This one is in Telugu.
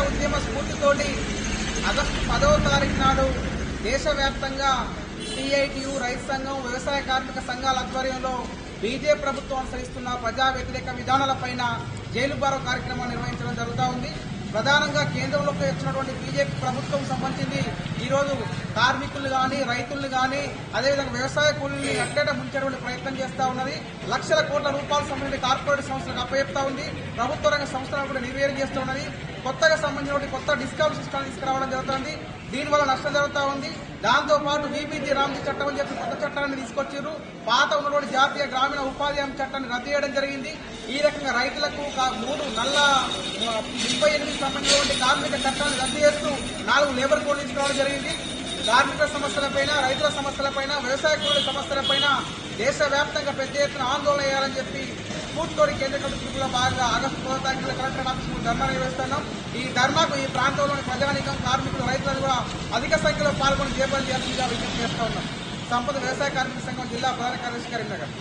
ఉద్యమ స్ఫూర్తితోటి ఆగస్టు 10వ తారీఖు నాడు దేశవ్యాప్తంగా సిఐటియు, రైతు సంఘం, వ్యవసాయ కార్మిక సంఘాల ఆధ్వర్యంలో బీజేపీ ప్రభుత్వం అనుసరిస్తున్న ప్రజా వ్యతిరేక విధానాలపైన జైలు బారో కార్యక్రమాన్ని నిర్వహించడం జరుగుతూ ఉంది. ప్రధానంగా కేంద్రంలోకి వచ్చినటువంటి బీజేపీ ప్రభుత్వం సంబంధించింది ఈరోజు కార్మికులు కానీ, రైతులను కానీ, అదేవిధంగా వ్యవసాయ కూలీని అట్లేట ముంచేటువంటి ప్రయత్నం చేస్తూ ఉన్నది. లక్షల కోట్ల రూపాయల సంబంధించిన కార్పొరేట్ సంస్థలకు అప్పచెప్తా ఉంది. ప్రభుత్వ రంగ సంస్థలను కూడా నిర్వీర్యం చేస్తూ ఉన్నది. కొత్తగా సంబంధించిన కొత్త డిస్కౌంట్ సిస్టమ్ తీసుకురావడం జరుగుతుంది. దీనివల్ల నష్టం జరుగుతూ ఉంది. దాంతోపాటు బీబీజీ రామ్జీ చట్టం అని చెప్పి కొత్త చట్టాన్ని తీసుకొచ్చారు. పాత ఉన్నటువంటి జాతీయ గ్రామీణ ఉపాధి హామీ చట్టాన్ని రద్దు చేయడం జరిగింది. ఈ రకంగా రైతులకు 38 సంబంధించినటువంటి కార్మిక చట్టాన్ని రద్దు చేస్తూ 4 లేబర్ కోడ్ తీసుకురావడం జరిగింది. కార్మిక సమస్యలపైన, రైతుల సమస్యలపైన, వ్యవసాయ కూలీల సమస్యలపైన దేశవ్యాప్తంగా పెద్ద ఎత్తున ఆందోళన చేయాలని చెప్పి స్ఫూర్తితోటి కేంద్ర ప్రభుత్వంలో భాగంగా ఆగస్టు 10వ తారీఖున కలెక్టర్ ఆఫీస్ ముందు ధర్నా నిర్వహిస్తున్నాం. ఈ ధర్నాకు ఈ ప్రాంతంలోని ప్రజానీకం, కార్మికులు, రైతులను కూడా అధిక సంఖ్యలో పాల్గొని జయపాలు చేయాలని విజ్ఞప్తి చేస్తూ ఉన్నాం. సంపద వ్యవసాయ కార్మిక సంఘం జిల్లా ప్రధాన కార్యదర్శి కరీంనగర్.